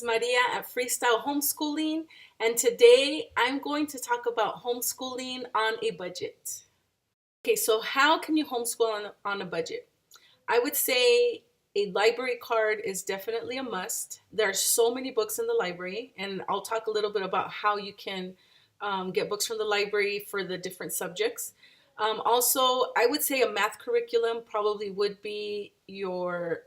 Maria at Freestyle Homeschooling, and today I'm going to talk about homeschooling on a budget. Okay, so how can you homeschool on a budget? I would say a library card is definitely a must. There are so many books in the library, and I'll talk a little bit about how you can get books from the library for the different subjects. Also, I would say a math curriculum probably would be your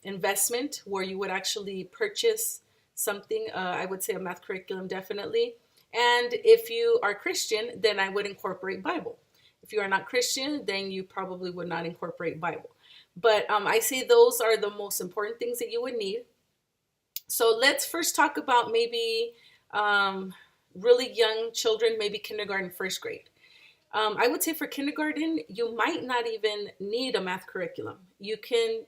investment where you would actually purchase something. I would say a math curriculum definitely. And if you are Christian, then I would incorporate Bible. If you are not Christian, then you probably would not incorporate Bible. But I say those are the most important things that you would need. So let's first talk about maybe really young children, maybe kindergarten, first grade. I would say for kindergarten, you might not even need a math curriculum. You can,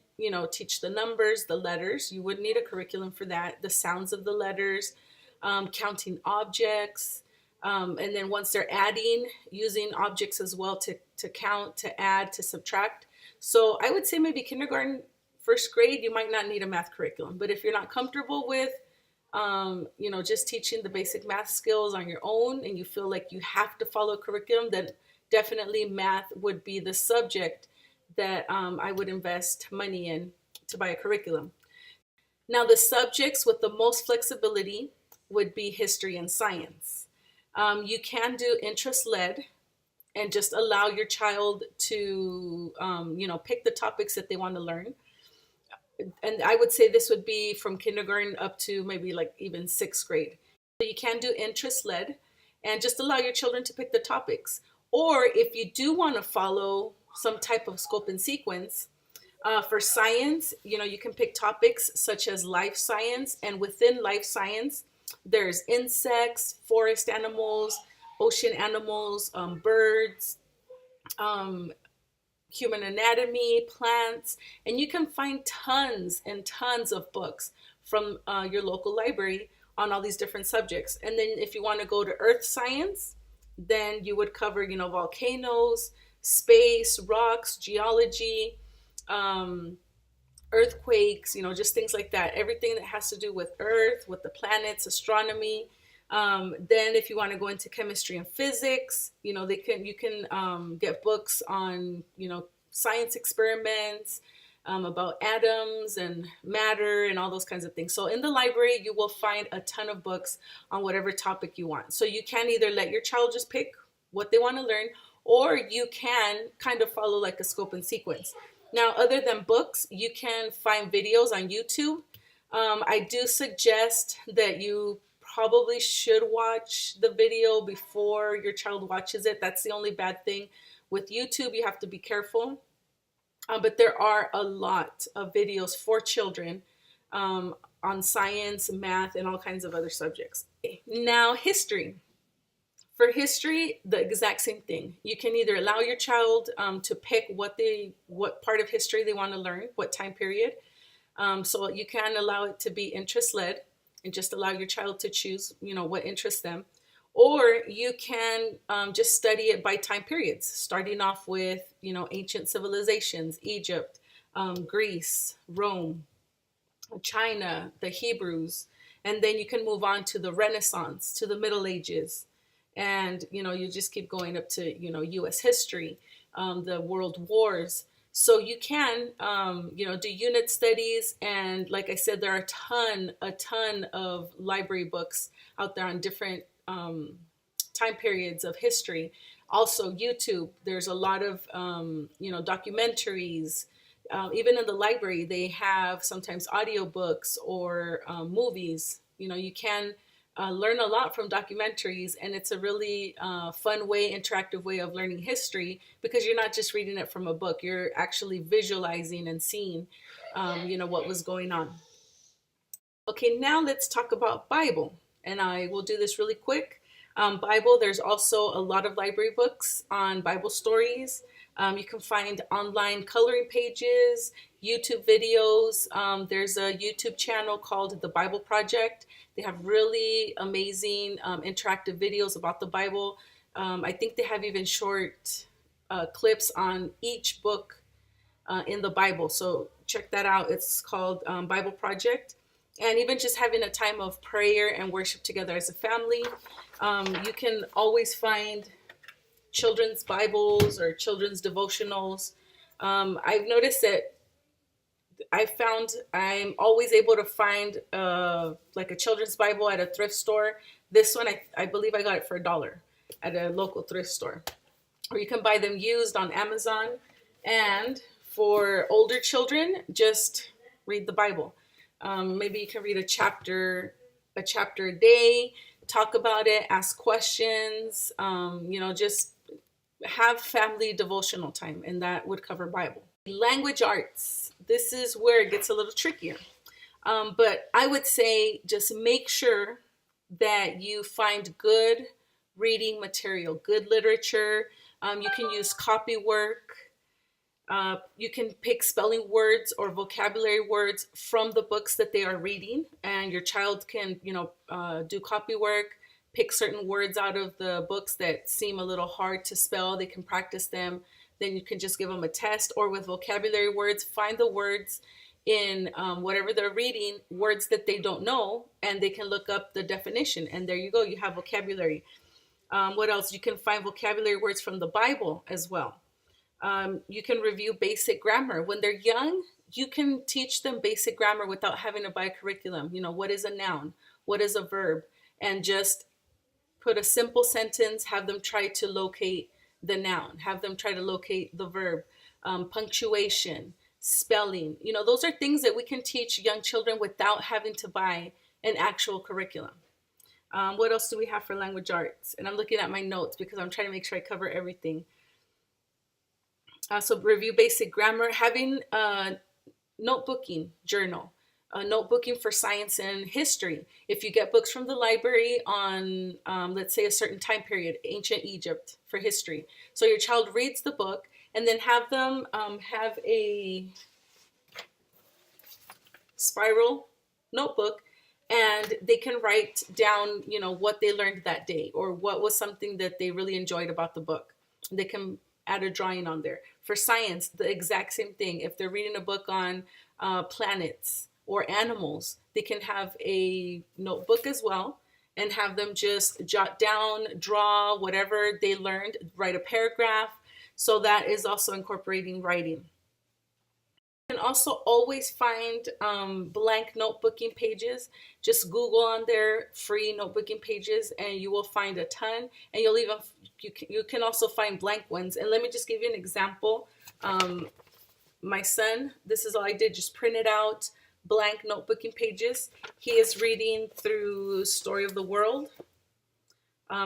teach the numbers, the letters. You would need a curriculum for that, the sounds of the letters, counting objects. And then once they're adding, using objects as well to count, to add, to subtract. So I would say maybe kindergarten, first grade, you might not need a math curriculum. But if you're not comfortable with just teaching the basic math skills on your own and you feel like you have to follow a curriculum, then definitely math would be the subject that I would invest money in to buy a curriculum. Now, the subjects with the most flexibility would be history and science. You can do interest-led and just allow your child to, pick the topics that they want to learn. And I would say this would be from kindergarten up to maybe like even sixth grade. So you can do interest-led and just allow your children to pick the topics. Or if you do want to follow some type of scope and sequence, for science, you can pick topics such as life science. And within life science, there's insects, forest animals, ocean animals, birds, human anatomy, plants, and you can find tons and tons of books from your local library on all these different subjects. And then if you want to go to earth science, then you would cover, volcanoes, space, rocks, geology, earthquakes, just things like that. Everything that has to do with Earth, with the planets, astronomy. Then if you want to go into chemistry and physics, you can get books on, science experiments, about atoms and matter and all those kinds of things. So in the library, you will find a ton of books on whatever topic you want. So you can either let your child just pick what they want to learn, or you can kind of follow like a scope and sequence. Now, other than books, you can find videos on YouTube. I do suggest that you probably should watch the video before your child watches it. That's the only bad thing. With YouTube, you have to be careful. But there are a lot of videos for children on science, math, and all kinds of other subjects. Now, history. For history, the exact same thing. You can either allow your child to pick what part of history they want to learn, what time period. So you can allow it to be interest-led and just allow your child to choose, what interests them. Or you can just study it by time periods, starting off with, ancient civilizations, Egypt, Greece, Rome, China, the Hebrews, and then you can move on to the Renaissance, to the Middle Ages. And, you just keep going up to, U.S. history, the world wars. So you can, do unit studies. And like I said, there are a ton of library books out there on different time periods of history. Also, YouTube, there's a lot of, documentaries. Even in the library, they have sometimes audiobooks or movies. You can learn a lot from documentaries, and it's a really fun way, interactive way of learning history, because you're not just reading it from a book. You're actually visualizing and seeing, what was going on. Okay, now let's talk about Bible, and I will do this really quick. Bible, there's also a lot of library books on Bible stories. You can find online coloring pages, YouTube videos. There's a YouTube channel called The Bible Project. They have really amazing interactive videos about the Bible. I think they have even short clips on each book in the Bible. So check that out. It's called Bible Project. and even just having a time of prayer and worship together as a family. You can always find children's Bibles or children's devotionals. I've noticed that I'm always able to find like a children's Bible at a thrift store. This one, I believe I got it for $1 at a local thrift store. Or you can buy them used on Amazon. And for older children, just read the Bible. Maybe you can read a chapter a day, talk about it, ask questions, just have family devotional time, and that would cover Bible. Language arts. This is where it gets a little trickier. But I would say just make sure that you find good reading material, good literature. You can use copy work. You can pick spelling words or vocabulary words from the books that they are reading, and your child can, do copy work, pick certain words out of the books that seem a little hard to spell. They can practice them. Then you can just give them a test, or with vocabulary words, find the words in whatever they're reading, words that they don't know, and they can look up the definition. And there you go, you have vocabulary. What else? You can find vocabulary words from the Bible as well. You can review basic grammar. When they're young, you can teach them basic grammar without having to buy a curriculum. What is a noun? What is a verb? And just put a simple sentence, have them try to locate the noun, have them try to locate the verb, punctuation, spelling. Those are things that we can teach young children without having to buy an actual curriculum. What else do we have for language arts? And I'm looking at my notes because I'm trying to make sure I cover everything. So review basic grammar, having a notebooking journal, notebooking for science and history. If you get books from the library on, let's say, a certain time period, ancient Egypt for history. So your child reads the book, and then have them have a spiral notebook, and they can write down, what they learned that day, or what was something that they really enjoyed about the book. They can add a drawing on there. For science, the exact same thing. If they're reading a book on planets or animals, they can have a notebook as well, and have them just jot down, draw whatever they learned, write a paragraph. So that is also incorporating writing. You can also always find blank notebooking pages. Just Google on there free notebooking pages, and you will find a ton. And you can also find blank ones. And let me just give you an example. My son, this is all I did, just printed out blank notebooking pages. He is reading through Story of the World.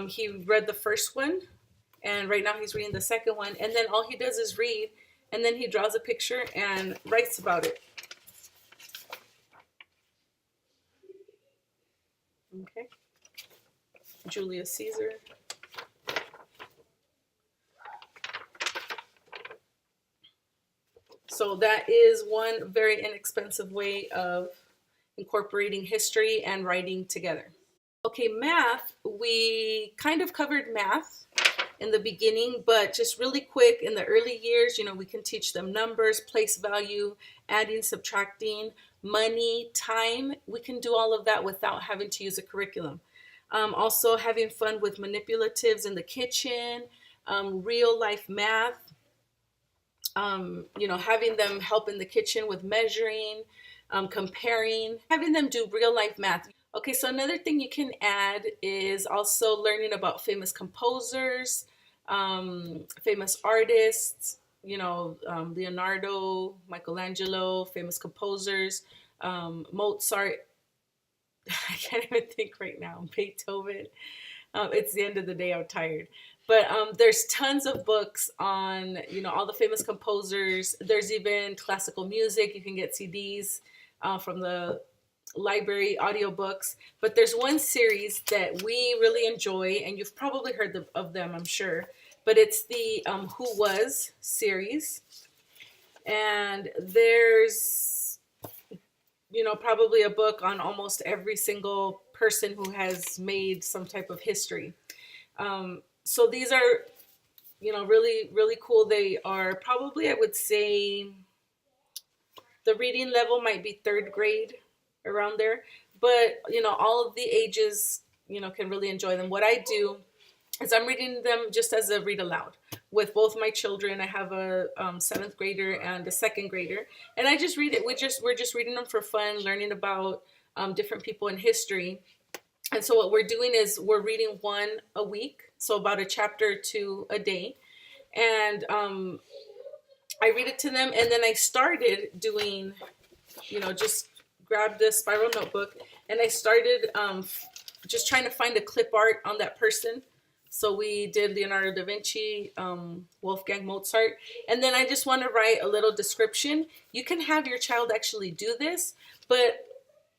He read the first one, and right now he's reading the second one. And then all he does is read, and then he draws a picture and writes about it. Okay. Julius Caesar. So that is one very inexpensive way of incorporating history and writing together. Okay, math. We kind of covered math in the beginning, but just really quick, in the early years, we can teach them numbers, place value, adding, subtracting, money, time. We can do all of that without having to use a curriculum. Also having fun with manipulatives in the kitchen, real life math, having them help in the kitchen with measuring, comparing, having them do real life math. Okay, so another thing you can add is also learning about famous composers, famous artists, Leonardo, Michelangelo, famous composers, Mozart. I can't even think right now. Beethoven. It's the end of the day. I'm tired. But there's tons of books on, all the famous composers. There's even classical music. You can get CDs from the library, audiobooks. But there's one series that we really enjoy, and you've probably heard of them, I'm sure. But it's the Who Was series. And there's, probably a book on almost every single person who has made some type of history. So these are, really, really cool. They are probably, I would say, the reading level might be third grade around there. But all of the ages can really enjoy them. What I do is I'm reading them just as a read aloud with both my children. I have a seventh grader and a second grader, and I just read it. We're just reading them for fun, learning about different people in history. And so what we're doing is we're reading one a week, so about a chapter or two a day, and I read it to them. And then I started doing, just grabbed a spiral notebook, and I started just trying to find a clip art on that person. So we did Leonardo da Vinci, Wolfgang Mozart, and then I just want to write a little description. You can have your child actually do this, but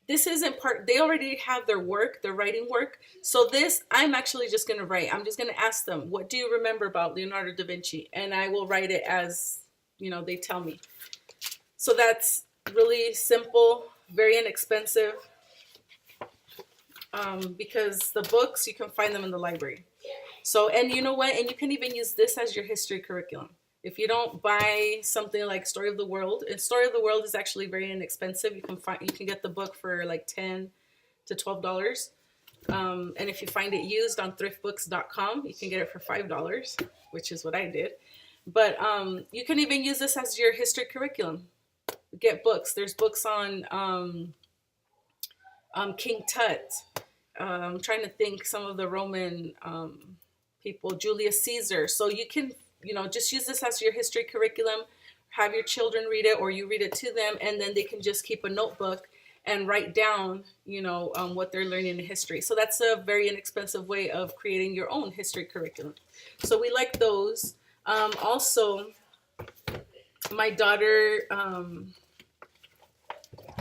this isn't part, they already have their work, their writing work. So this, I'm actually just going to write. I'm just going to ask them, what do you remember about Leonardo da Vinci? And I will write it as, they tell me. So that's really simple, very inexpensive, because the books, you can find them in the library. So, and you know what? And you can even use this as your history curriculum. If you don't buy something like Story of the World, and Story of the World is actually very inexpensive. You can get the book for like $10 to $12. And if you find it used on thriftbooks.com, you can get it for $5, which is what I did. But you can even use this as your history curriculum. Get books. There's books on King Tut. I'm trying to think some of the Roman people, Julius Caesar. So you can, just use this as your history curriculum, have your children read it, or you read it to them, and then they can just keep a notebook and write down, what they're learning in history. So that's a very inexpensive way of creating your own history curriculum. So we like those. Also, my daughter,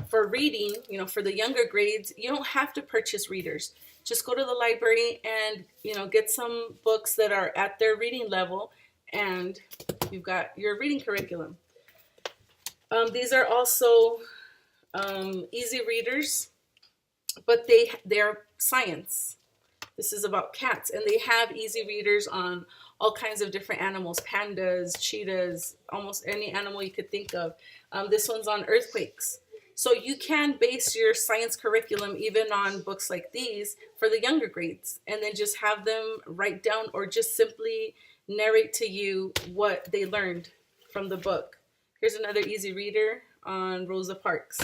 for reading, for the younger grades, you don't have to purchase readers. Just go to the library and, get some books that are at their reading level, and you've got your reading curriculum. These are also easy readers, but they're science. This is about cats, and they have easy readers on all kinds of different animals, pandas, cheetahs, almost any animal you could think of. This one's on earthquakes. So you can base your science curriculum even on books like these for the younger grades, and then just have them write down or just simply narrate to you what they learned from the book. Here's another easy reader on Rosa Parks.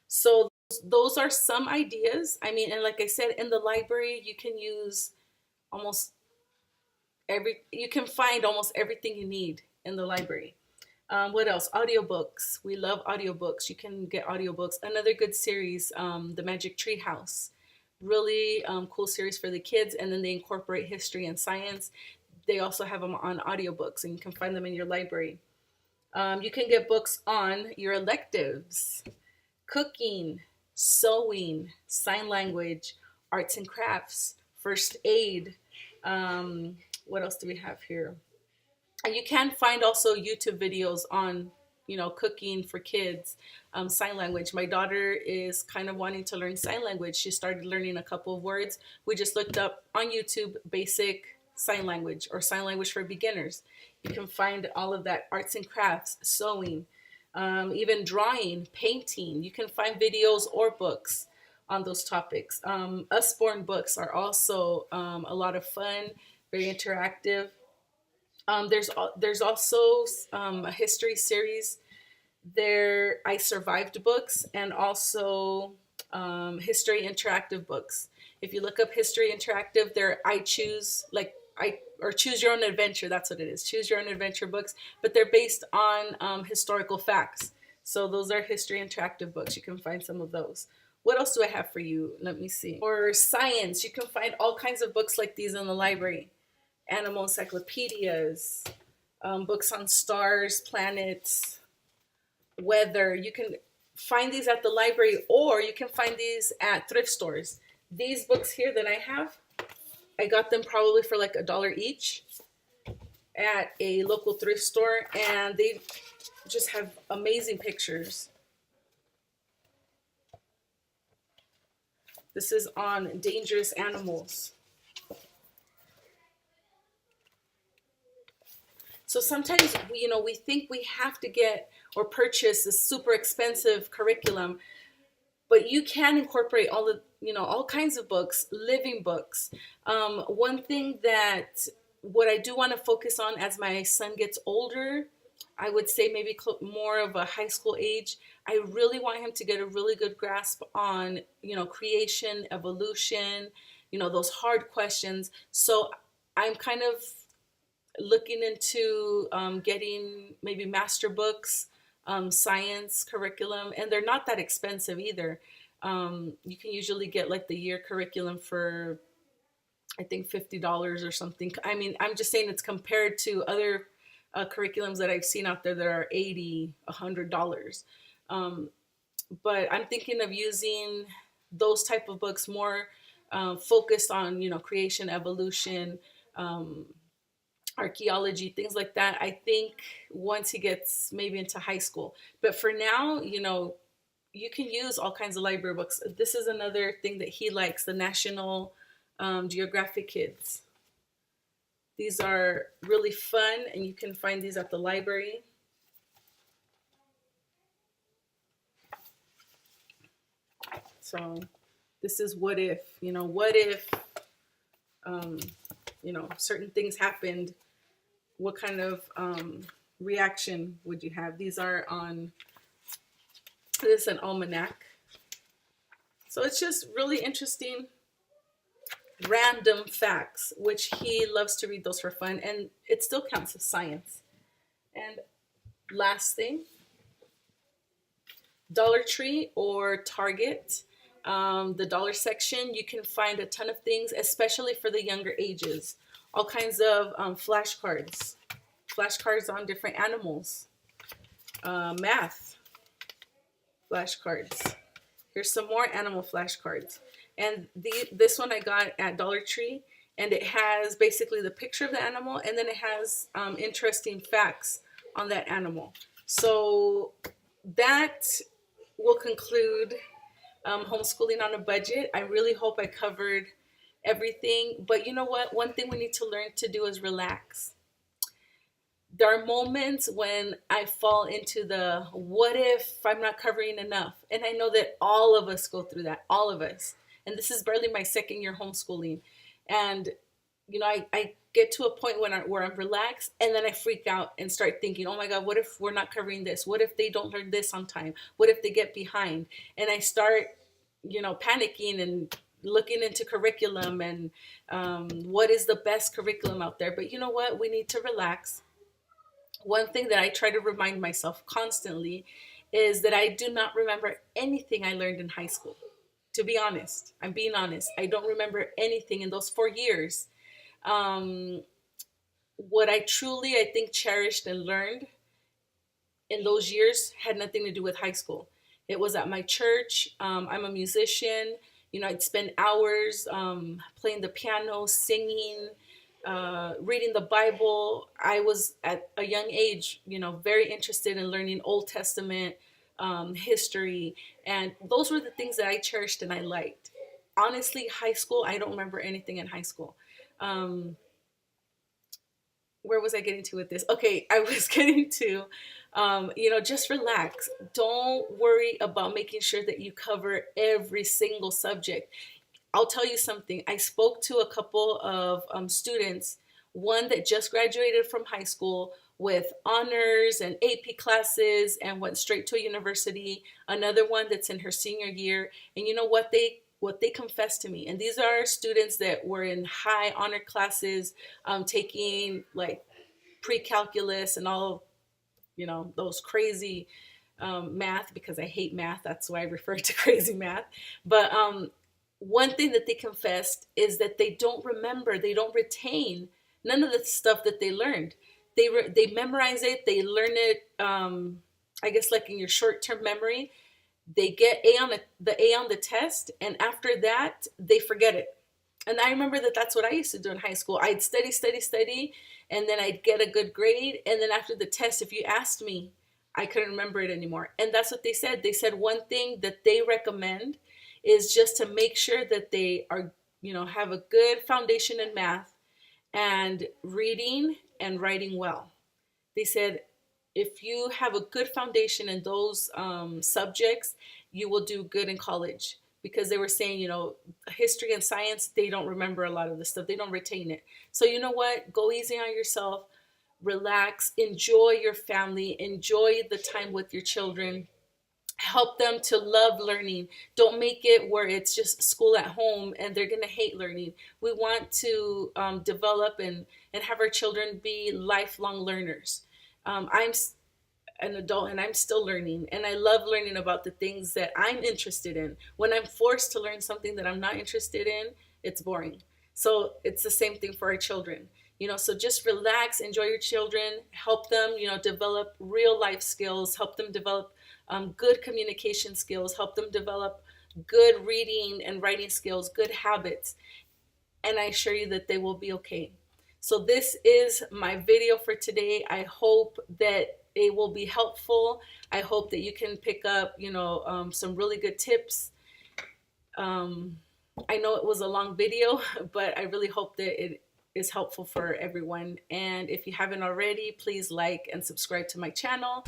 So those are some ideas. I mean, and like I said, in the library, you can use you can find almost everything you need in the library. What else? Audiobooks. We love audiobooks. You can get audiobooks. Another good series, The Magic Tree House. Really cool series for the kids, and then they incorporate history and science. They also have them on audiobooks, and you can find them in your library. You can get books on your electives: cooking, sewing, sign language, arts and crafts, first aid. What else do we have here? And you can find also YouTube videos on, cooking for kids, sign language. My daughter is kind of wanting to learn sign language. She started learning a couple of words. We just looked up on YouTube basic sign language or sign language for beginners. You can find all of that, arts and crafts, sewing, even drawing, painting. You can find videos or books on those topics. Usborne books are also a lot of fun, very interactive. There's also a history series. There, I Survived books, and also history interactive books. If you look up history interactive, they're Choose Your Own Adventure. That's what it is. Choose Your Own Adventure books, but they're based on historical facts. So those are history interactive books. You can find some of those. What else do I have for you? Let me see. For science, you can find all kinds of books like these in the library. Animal encyclopedias, books on stars, planets, weather. You can find these at the library, or you can find these at thrift stores. These books here that I have, I got them probably for like $1 each at a local thrift store, and they just have amazing pictures. This is on dangerous animals. So sometimes we think we have to get or purchase a super expensive curriculum, but you can incorporate all the, all kinds of books, living books. One thing that what I do want to focus on as my son gets older, I would say maybe more of a high school age. I really want him to get a really good grasp on, creation, evolution, those hard questions. So I'm kind of looking into getting maybe master books, science curriculum, and they're not that expensive either. You can usually get like the year curriculum for, I think, $50 or something. I mean, I'm just saying it's compared to other curriculums that I've seen out there that are 80, $100. Um, but I'm thinking of using those type of books more focused on, creation, evolution, um, archaeology, things like that. I think once he gets maybe into high school. But for now, you can use all kinds of library books. This is another thing that he likes, the National Geographic Kids. These are really fun, and you can find these at the library. So this is what if, what if, um, certain things happened, what kind of reaction would you have? These are on, this is an almanac. So it's just really interesting random facts, which he loves to read those for fun, and it still counts as science. And last thing, Dollar Tree or Target, the dollar section, you can find a ton of things, especially for the younger ages. All kinds of flashcards on different animals, math flashcards. Here's some more animal flashcards. And this one I got at Dollar Tree, and it has basically the picture of the animal, and then it has interesting facts on that animal. So that will conclude homeschooling on a budget. I really hope I covered everything. But you know what? One thing we need to learn to do is relax. There are moments when I fall into the what if I'm not covering enough. And I know that all of us go through that, all of us. And this is barely my second year homeschooling. And, I get to a point where I'm relaxed, and then I freak out and start thinking, oh my God, what if we're not covering this? What if they don't learn this on time? What if they get behind? And I start, panicking and looking into curriculum and what is the best curriculum out there. But you know what? We need to relax. One thing that I try to remind myself constantly is that I do not remember anything I learned in high school. To be honest, I'm being honest. I don't remember anything in those 4 years. Um, what I truly, I think, cherished and learned in those years had nothing to do with high school. It was at my church. I'm a musician. I'd spend hours playing the piano, singing, reading the Bible. I was at a young age, very interested in learning Old Testament history. And those were the things that I cherished and I liked. Honestly, high school, I don't remember anything in high school. Um, where was I getting to with this? Okay, I was getting to, just relax. Don't worry about making sure that you cover every single subject. I'll tell you something. I spoke to a couple of students, one that just graduated from high school with honors and AP classes and went straight to a university. Another one that's in her senior year. And you know what they confessed to me, and these are students that were in high honor classes, taking like pre-calculus and all, those crazy math, because I hate math. That's why I refer to crazy math. But one thing that they confessed is that they don't remember, they don't retain none of the stuff that they learned. They memorize it, they learn it, I guess like in your short-term memory. They get the A on the test, and after that, they forget it. And I remember that that's what I used to do in high school. I'd study, and then I'd get a good grade. And then after the test, if you asked me, I couldn't remember it anymore. And that's what they said. They said one thing that they recommend is just to make sure that they are, have a good foundation in math and reading and writing well. They said if you have a good foundation in those subjects, you will do good in college. Because they were saying, history and science, they don't remember a lot of this stuff. They don't retain it. So you know what? Go easy on yourself, relax, enjoy your family, enjoy the time with your children, help them to love learning. Don't make it where it's just school at home and they're going to hate learning. We want to develop and have our children be lifelong learners. I'm an adult and I'm still learning, and I love learning about the things that I'm interested in. When I'm forced to learn something that I'm not interested in, it's boring. So it's the same thing for our children. So just relax, enjoy your children, help them, develop real life skills, help them develop good communication skills, help them develop good reading and writing skills, good habits, and I assure you that they will be okay. So this is my video for today. I hope that it will be helpful. I hope that you can pick up, some really good tips. I know it was a long video, but I really hope that it is helpful for everyone. And if you haven't already, please like and subscribe to my channel.